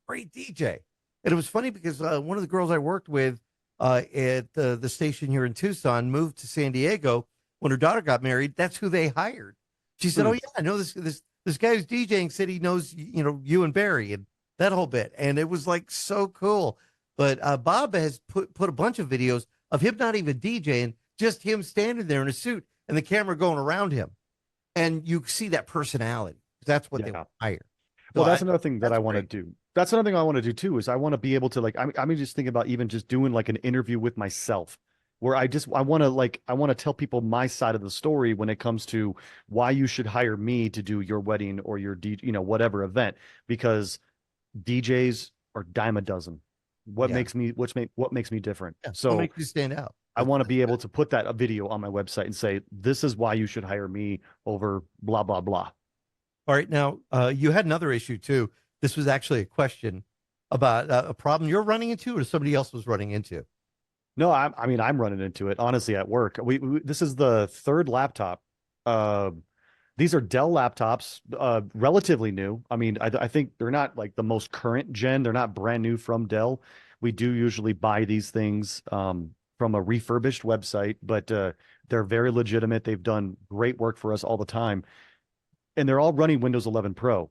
Great DJ. And it was funny because one of the girls I worked with at the station here in Tucson moved to San Diego when her daughter got married. That's who they hired. She said, "Oh yeah, I know this guy who's DJing said he knows you and Barry and that whole bit." And it was like so cool. But Bob has put a bunch of videos of him not even DJing, just him standing there in a suit and the camera going around him, and you see that personality. That's what they hire. Well, that's another thing that I want to do. That's another thing I want to do too, is I want to be able to I'm just thinking about even just doing like an interview with myself where I want to tell people my side of the story when it comes to why you should hire me to do your wedding or your whatever event, because DJs are dime a dozen. What makes me different? So what makes you stand out? I want to be able to put that video on my website and say, this is why you should hire me over blah, blah, blah. All right. Now, you had another issue too. This was actually a question about a problem you're running into or somebody else was running into. No, I'm running into it, honestly, at work. This is the third laptop. These are Dell laptops, relatively new. I mean, I think they're not like the most current gen. They're not brand new from Dell. We do usually buy these things from a refurbished website, but they're very legitimate. They've done great work for us all the time. And they're all running Windows 11 Pro.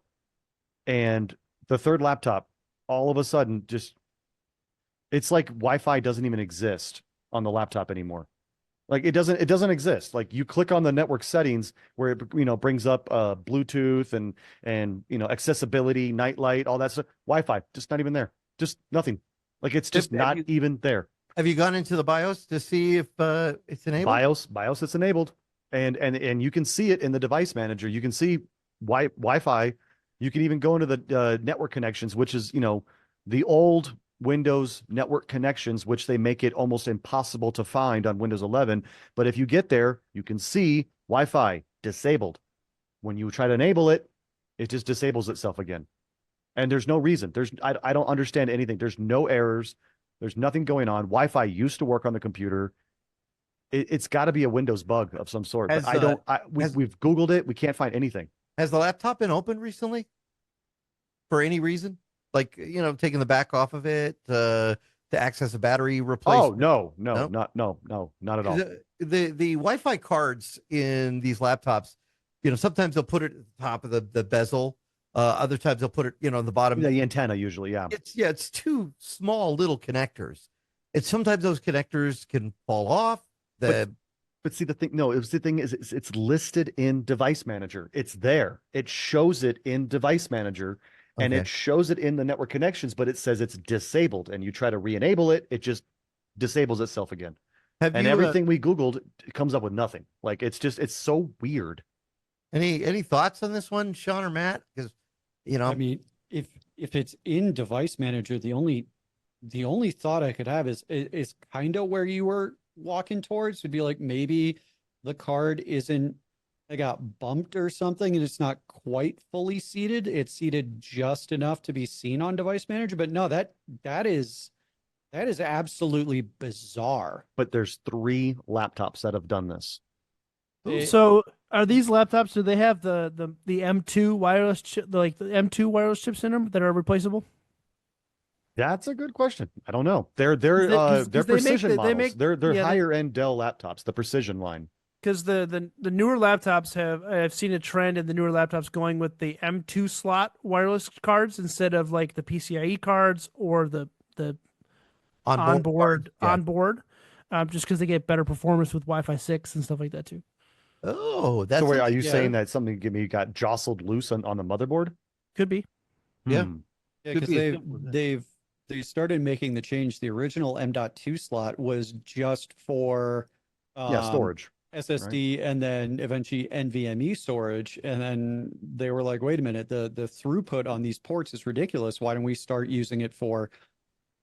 And the third laptop, all of a sudden, it's like Wi-Fi doesn't even exist on the laptop anymore. Like it doesn't exist. Like you click on the network settings where it brings up Bluetooth and accessibility, nightlight, all that stuff. Wi-Fi, just not even there. Just nothing. Like it's just not even there. Have you gone into the BIOS to see if it's enabled? BIOS it's enabled. And you can see it in the device manager. You can see Wi-Fi. You can even go into the network connections, which is, the old Windows network connections, which they make it almost impossible to find on Windows 11. But if you get there, you can see Wi-Fi disabled. When you try to enable it, it just disables itself again. And there's no reason. I don't understand anything. There's no errors. There's nothing going on. Wi-Fi used to work on the computer. It's got to be a Windows bug of some sort. But we've Googled it. We can't find anything. Has the laptop been opened recently? For any reason? Like, taking the back off of it to access a battery replacement? Oh, no, not at all. The Wi-Fi cards in these laptops, sometimes they'll put it at the top of the bezel. Other times they'll put it, on the bottom. The antenna usually, yeah. It's two small little connectors. And sometimes those connectors can fall off. But see, the thing is, it's listed in Device Manager. It's there. It shows it in Device Manager. And it shows it in the network connections, but it says it's disabled. And you try to re-enable it, it just disables itself again. Everything we Googled, it comes up with nothing. Like it's so weird. Any thoughts on this one, Shawn or Matt? Because I mean, if it's in Device Manager, the only thought I could have is kind of where you were walking towards. Would be like maybe the card isn't. They got bumped or something and it's not quite fully seated. It's seated just enough to be seen on Device Manager. But no, that is absolutely bizarre. But there's 3 laptops that have done this. So are these laptops, do they have the M2 wireless chip, like the M2 wireless chips in them that are replaceable? That's a good question. I don't know. They're precision models. They're higher end Dell laptops, the precision line. Because the newer laptops I've seen a trend in the newer laptops going with the M2 slot wireless cards instead of like the PCIe cards or the onboard, just because they get better performance with Wi-Fi 6 and stuff like that too. Oh, that's so. Are you saying that something got jostled loose on the motherboard? Could be. Yeah, because they started making the change. The original M.2 slot was just for storage. SSD, right? And then eventually NVMe storage. And then they were like, wait a minute, the throughput on these ports is ridiculous. Why don't we start using it for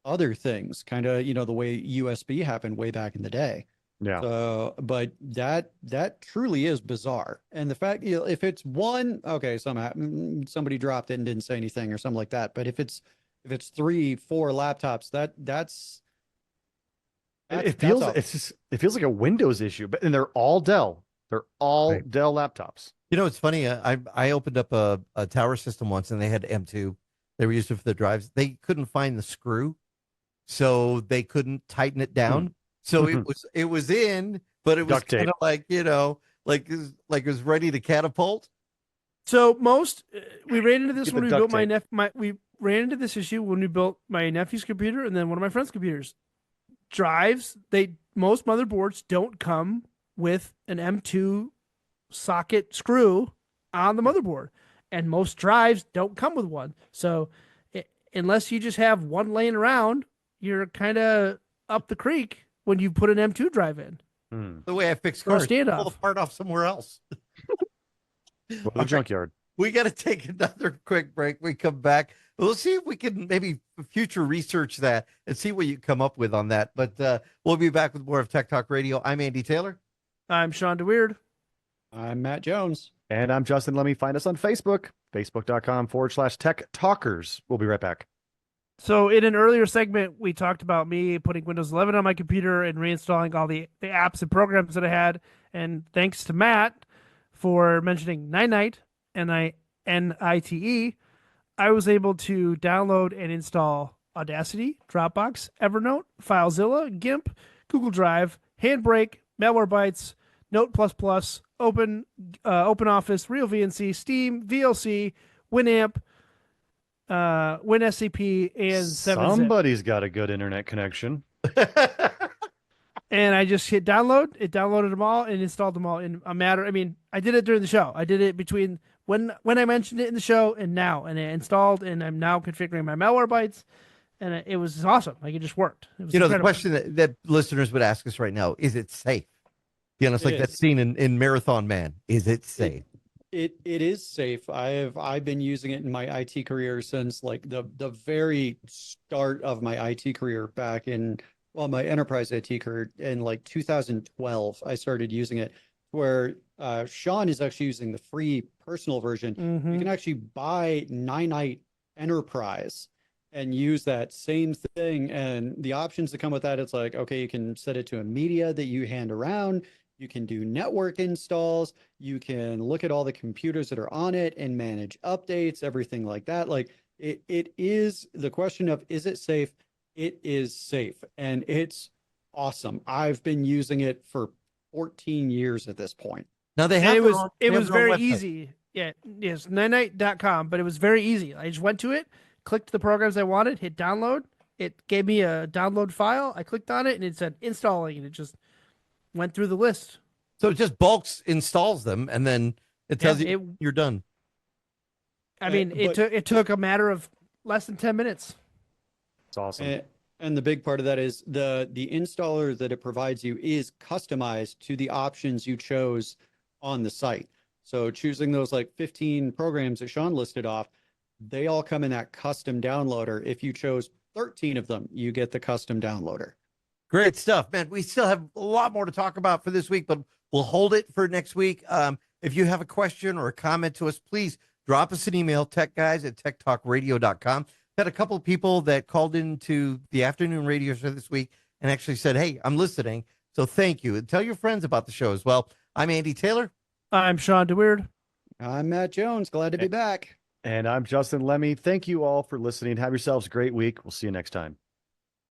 other things? Kind of, the way USB happened way back in the day. Yeah. But that truly is bizarre. And the fact, if it's one, okay, somebody dropped it and didn't say anything or something like that. But if it's 3, 4 laptops, that's it feels like a Windows issue, and they're all Dell. They're all Dell laptops. It's funny. I opened up a tower system once, and they had M2. They were using it for the drives. They couldn't find the screw, so they couldn't tighten it down. So it was in, but it was kind of like like it was ready to catapult. So we ran into this when we built we ran into this issue when we built my nephew's computer and then one of my friend's computers. Drives, most motherboards don't come with an M2 socket screw on the motherboard, and most drives don't come with one. So unless you just have one laying around, you're kind of up the creek when you put an M2 drive in. The way I fix cars, pull the part off somewhere else. The junkyard. We got to take another quick break. We come back. We'll see if we can maybe future research that and see what you come up with on that. But we'll be back with more of Tech Talk Radio. I'm Andy Taylor. I'm Shawn DeWeird. I'm Matt Jones. And I'm Justin. Let me find us on Facebook, facebook.com/Tech Talkers. We'll be right back. So in an earlier segment, we talked about me putting Windows 11 on my computer and reinstalling all the apps and programs that I had. And thanks to Matt for mentioning Ninite, Ninite, I was able to download and install Audacity, Dropbox, Evernote, FileZilla, GIMP, Google Drive, Handbrake, Malwarebytes, Note++, OpenOffice, RealVNC, Steam, VLC, Winamp, WinSCP, and 7-Zip. Somebody's got a good internet connection. And I just hit download. It downloaded them all and installed them all in a matter. I mean, I did it during the show. I did it between when I mentioned it in the show and now, and it installed. And I'm now configuring my malware bytes, and it was awesome. Like it just worked. It was The incredible. question that listeners would ask us right now: is it safe? You know, it's like that scene in Marathon Man. Is it safe? It is safe. I've been using it in my IT career since like the very start of my IT career back in my enterprise IT career in like 2012. I started using it where Shawn is actually using the free personal version. You can actually buy Ninite Enterprise and use that same thing. And the options that come with that, it's like, okay, you can set it to a media that you hand around. You can do network installs. You can look at all the computers that are on it and manage updates, everything like that. Like it is the question of, is it safe? It is safe and it's awesome. I've been using it for 14 years at this point. Now they have And it their was own very website. easy. Yeah, yes, ninite.com, but it was very easy. I just went to it, clicked the programs I wanted, hit download. It gave me a download file. I clicked on it and it said installing, and it just went through the list. So it just bulks installs them, and then it tells you you're done. I mean, it took a matter of less than 10 minutes. It's awesome. And the big part of that is the installer that it provides you is customized to the options you chose on the site. So choosing those like 15 programs that Shawn listed off, they all come in that custom downloader. If you chose 13 of them, you get the custom downloader. Great stuff, man. We still have a lot more to talk about for this week, but we'll hold it for next week. If you have a question or a comment to us, please drop us an email, techguys@techtalkradio.com. Had a couple of people that called into the afternoon radio show this week and actually said, hey, I'm listening. So thank you. And tell your friends about the show as well. I'm Andy Taylor. I'm Shawn DeWeird. I'm Matt Jones. Glad to be back. And I'm Justin Lemmy. Thank you all for listening. Have yourselves a great week. We'll see you next time.